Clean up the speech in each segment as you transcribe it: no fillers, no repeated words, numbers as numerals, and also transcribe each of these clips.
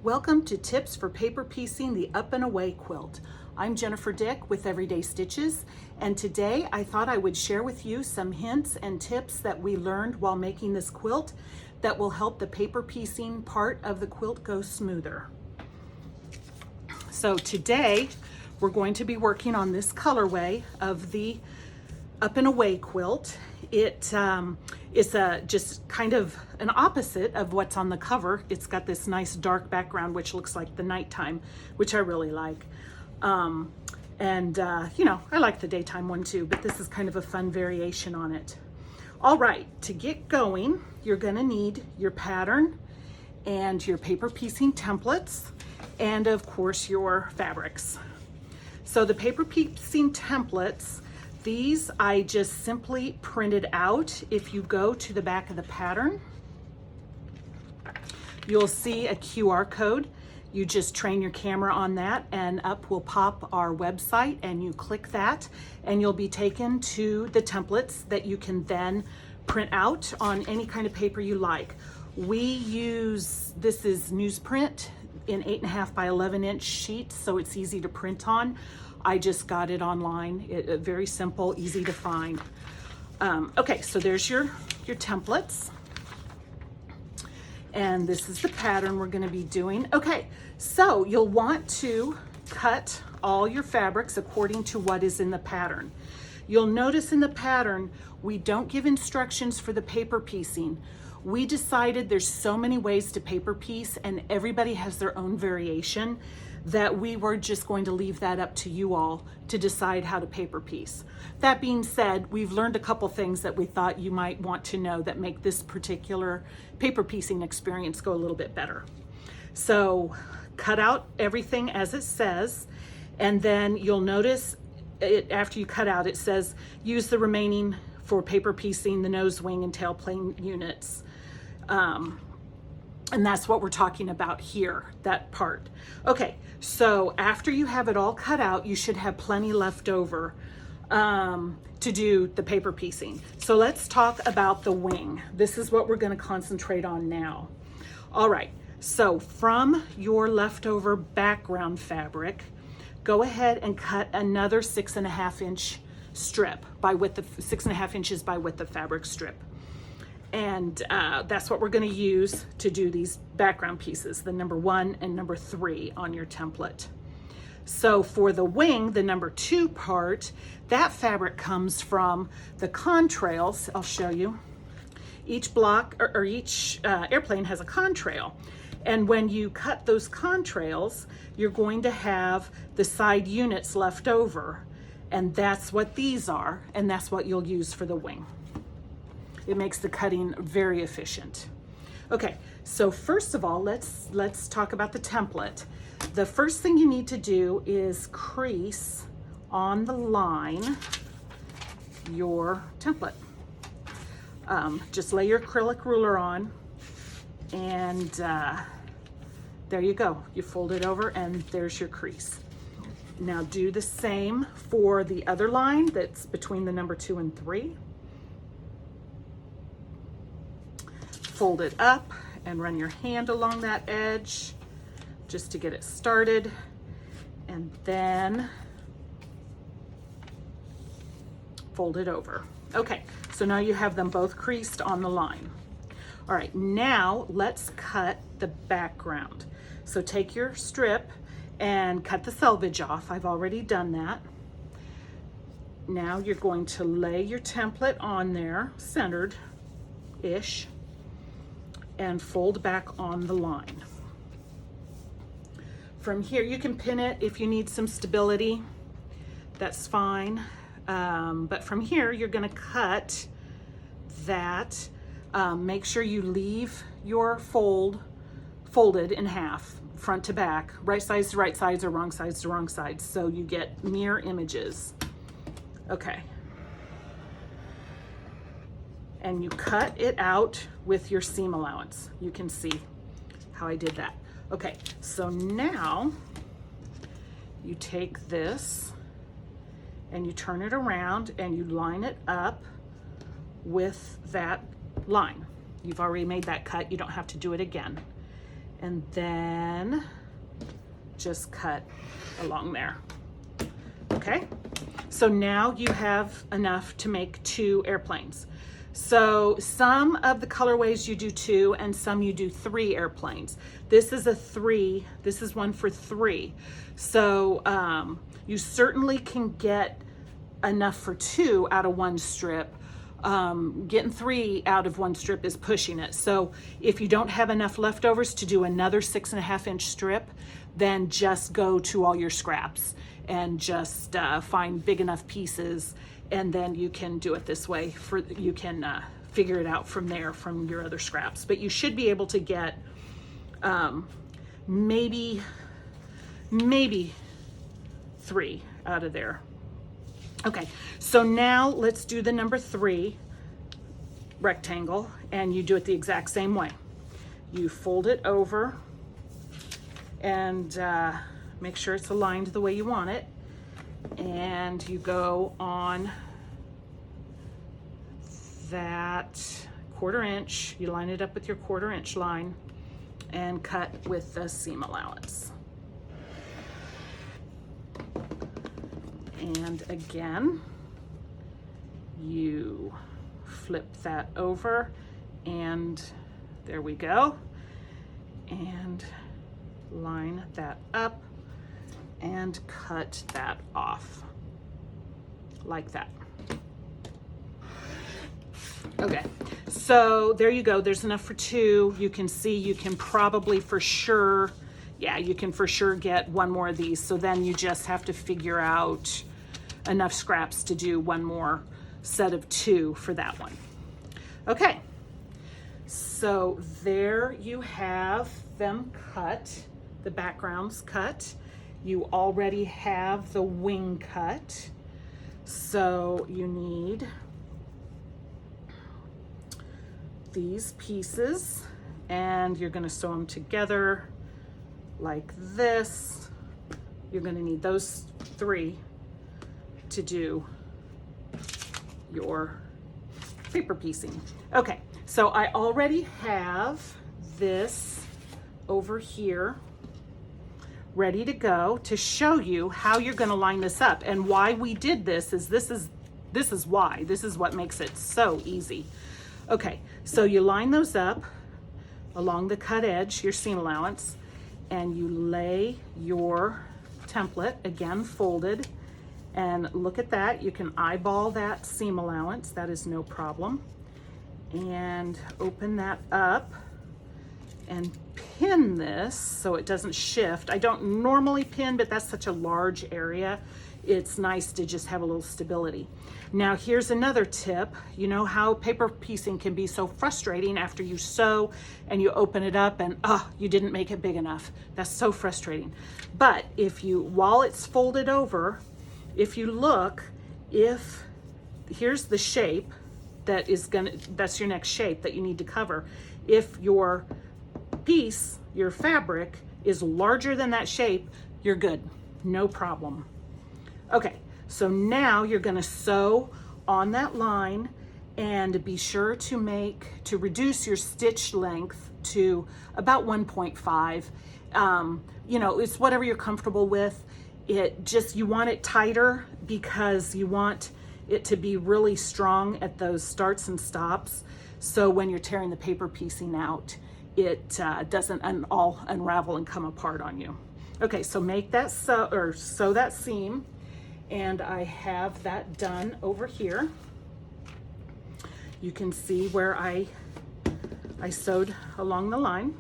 Welcome to Tips for Paper Piecing the Up and Away Quilt. I'm Jennifer Dick with Everyday Stitches, and today I thought I would share with you some hints and tips that we learned while making this quilt that will help the paper piecing part of the quilt go smoother. So today we're going to be working on this colorway of the Up and Away quilt. It is just kind of an opposite of what's on the cover. It's got this nice dark background which looks like the nighttime, which I really like. You know, I like the daytime one too, but this is kind of a fun variation on it. All right, to get going, you're gonna need your pattern and your paper piecing templates, and of course your fabrics. So the paper piecing templates, these I just simply printed out. If you go to the back of the pattern, you'll see a QR code. You just train your camera on that and up will pop our website, and you click that and you'll be taken to the templates that you can then print out on any kind of paper you like. We use, this is newsprint in 8.5 by 11 inch sheets, so it's easy to print on. I just got it online. Very simple, easy to find. Okay, so there's your templates. And this is the pattern we're gonna be doing. Okay, so you'll want to cut all your fabrics according to what is in the pattern. You'll notice in the pattern, we don't give instructions for the paper piecing. We decided there's so many ways to paper piece and everybody has their own variation, that we were just going to leave that up to you all to decide how to paper piece. That being said, we've learned a couple things that we thought you might want to know that make this particular paper piecing experience go a little bit better. So cut out everything as it says, and then you'll notice it, after you cut out, it says use the remaining for paper piecing the nose, wing, and tail plane units. And that's what we're talking about here, that part. Okay, so after you have it all cut out, you should have plenty left over to do the paper piecing. So let's talk about the wing. This is what we're gonna concentrate on now. All right, so from your leftover background fabric, go ahead and cut another 6.5 inch strip by width of 6.5 inches by width of fabric strip. And that's what we're gonna use to do these background pieces, the number 1 and number 3 on your template. So for the wing, the number 2 part, that fabric comes from the contrails. I'll show you. Each block or each airplane has a contrail. And when you cut those contrails, you're going to have the side units left over. And that's what these are, and that's what you'll use for the wing. It makes the cutting very efficient. Okay, so first of all, let's talk about the template. The first thing you need to do is crease on the line your template. Just lay your acrylic ruler on, and there you go. You fold it over and there's your crease. Now do the same for the other line that's between the number 2 and 3. Fold it up and run your hand along that edge just to get it started, and then fold it over. Okay, so now you have them both creased on the line. All right, now let's cut the background. So take your strip and cut the selvage off. I've already done that. Now you're going to lay your template on there, centered-ish, and fold back on the line. From here, you can pin it if you need some stability, that's fine. But from here, you're gonna cut that. Make sure you leave your folded in half, front to back, right sides to right sides or wrong sides to wrong sides, so you get mirror images. Okay. And you cut it out with your seam allowance. You can see how I did that. Okay, so now you take this and you turn it around and you line it up with that line. You've already made that cut, you don't have to do it again. and then just cut along there. Okay, so now you have enough to make 2 airplanes. So some of the colorways you do 2 and some you do 3 airplanes. This is a 3, this is one for 3. So you certainly can get enough for 2 out of 1 strip. Getting 3 out of 1 strip is pushing it. So if you don't have enough leftovers to do another 6.5 inch strip, then just go to all your scraps and just find big enough pieces, and then you can do it this way. You can figure it out from there, from your other scraps. But you should be able to get maybe 3 out of there. Okay, so now let's do the number 3 rectangle, and you do it the exact same way. You fold it over and make sure it's aligned the way you want it, and you go on that 1/4 inch, you line it up with your 1/4 inch line and cut with the seam allowance. And again, you flip that over, and there we go, and line that up and cut that off like that. Okay, so there you go. There's enough for 2. You can see you can probably for sure, yeah, you can for sure get 1 more of these. So then you just have to figure out enough scraps to do 1 more set of 2 for that one. Okay, so there you have them cut, the backgrounds cut. You already have the wing cut. So you need these pieces, and you're going to sew them together like this. You're going to need those 3 to do your paper piecing. Okay, so I already have this over here ready to go to show you how you're going to line this up. And why we did this is this is why. This is what makes it so easy. Okay, so you line those up along the cut edge, your seam allowance, and you lay your template, again folded, and look at that. You can eyeball that seam allowance, that is no problem, and open that up and pin this so it doesn't shift. I don't normally pin, but that's such a large area, it's nice to just have a little stability. Now here's another tip. You know how paper piecing can be so frustrating after you sew and you open it up and you didn't make it big enough. That's so frustrating. But if you, while it's folded over, if you look, here's the shape that is that's your next shape that you need to cover. If your piece, your fabric, is larger than that shape, you're good, no problem. Okay, so now you're going to sew on that line, and be sure to reduce your stitch length to about 1.5. You know, it's whatever you're comfortable with. You want it tighter because you want it to be really strong at those starts and stops. So when you're tearing the paper piecing out, it doesn't all unravel and come apart on you. Okay, so make that sew that seam, and I have that done over here. You can see where I sewed along the line.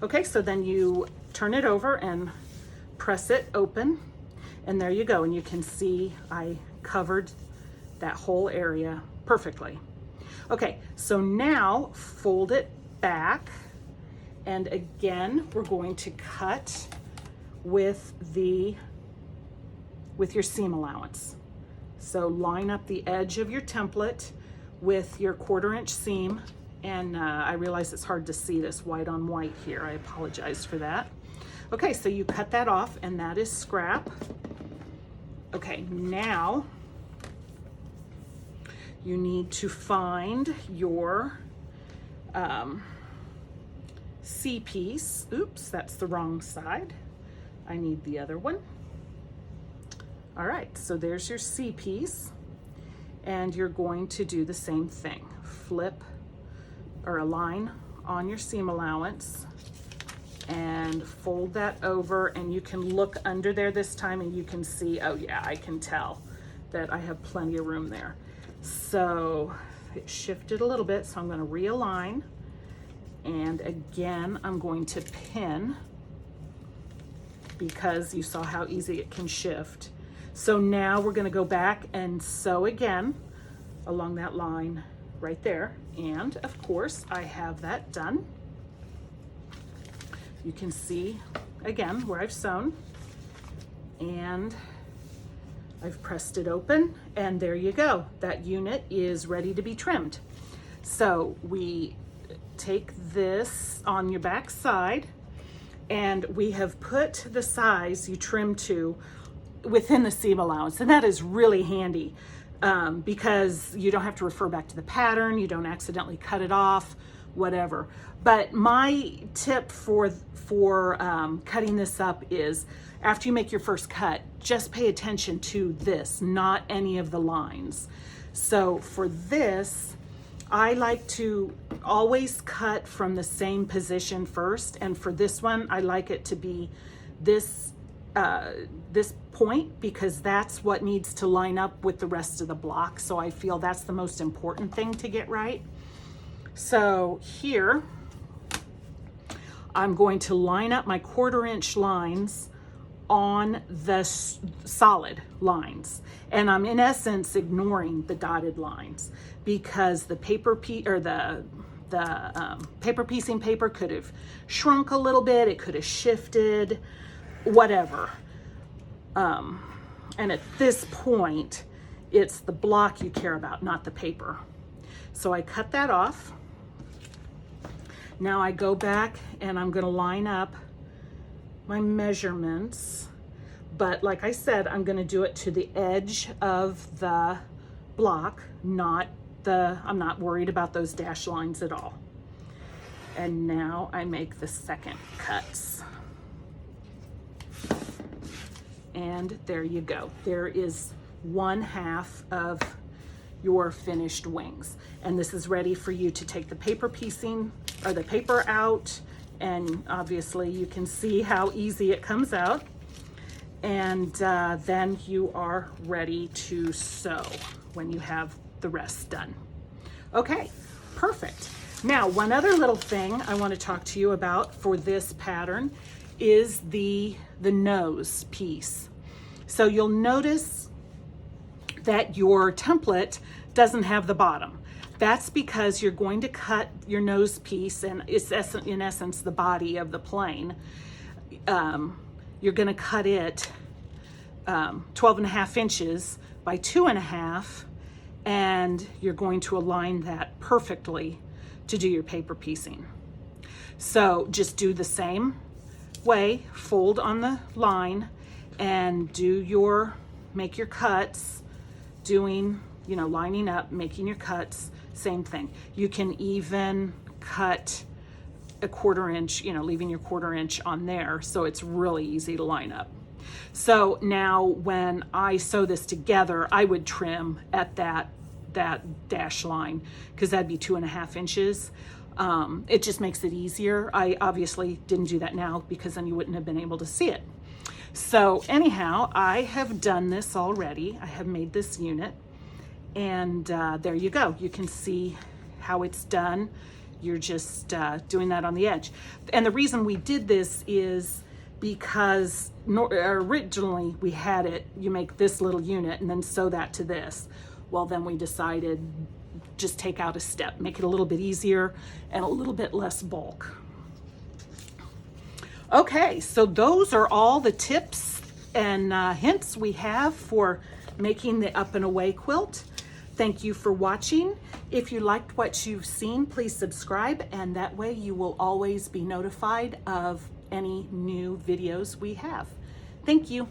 Okay, so then you turn it over and press it open, and there you go. And you can see I covered that whole area perfectly. Okay, so now fold it back, and again we're going to cut with your seam allowance. So line up the edge of your template with your 1/4 inch seam, and I realize it's hard to see this white on white here. I apologize for that. Okay, so you cut that off, and that is scrap. Okay, now you need to find your C piece. Oops, that's the wrong side. I need the other one. All right, so there's your C piece, and you're going to do the same thing. Flip or align on your seam allowance and fold that over, and you can look under there this time and you can see, oh yeah, I can tell that I have plenty of room there. So it shifted a little bit, so I'm going to realign, and again I'm going to pin because you saw how easy it can shift. So now we're going to go back and sew again along that line right there, and of course I have that done. You can see again where I've sewn, and I've pressed it open, and there you go. That unit is ready to be trimmed. So we take this on your back side, and we have put the size you trim to within the seam allowance, and that is really handy because you don't have to refer back to the pattern, you don't accidentally cut it off, whatever. But my tip for cutting this up is, after you make your first cut, just pay attention to this, not any of the lines. So for this, I like to always cut from the same position first, and for this one I like it to be this this point, because that's what needs to line up with the rest of the block. So I feel that's the most important thing to get right. So here I'm going to line up my 1/4 inch lines on the solid lines, and I'm in essence ignoring the dotted lines because the paper paper piecing paper could have shrunk a little bit, it could have shifted, whatever. And at this point, it's the block you care about, not the paper. So I cut that off. Now I go back and I'm going to line up my measurements, but like I said, I'm going to do it to the edge of the block, I'm not worried about those dash lines at all. And now I make the second cuts. And there you go. There is 1/2 of your finished wings. And this is ready for you to take the paper piecing or the paper out, and obviously you can see how easy it comes out. And then you are ready to sew when you have the rest done. Okay, perfect. Now, one other little thing I want to talk to you about for this pattern is the nose piece. So you'll notice that your template doesn't have the bottom. That's because you're going to cut your nose piece, and it's in essence the body of the plane. You're going to cut it 12.5 inches by 2.5, and you're going to align that perfectly to do your paper piecing. So just do the same way, fold on the line and make your cuts, lining up, making your cuts, same thing. You can even cut a 1/4 inch, leaving your 1/4 inch on there, so it's really easy to line up. So now when I sew this together, I would trim at that dash line, because that'd be 2.5 inches. It just makes it easier. I obviously didn't do that now because then you wouldn't have been able to see it. So anyhow, I have done this already. I have made this unit, and there you go. You can see how it's done. You're just doing that on the edge. And the reason we did this is because originally we had it, you make this little unit and then sew that to this. Well, then we decided just take out a step, make it a little bit easier and a little bit less bulk. Okay, so those are all the tips and hints we have for making the Up and Away quilt. Thank you for watching. If you liked what you've seen, please subscribe, and that way you will always be notified of any new videos we have. Thank you.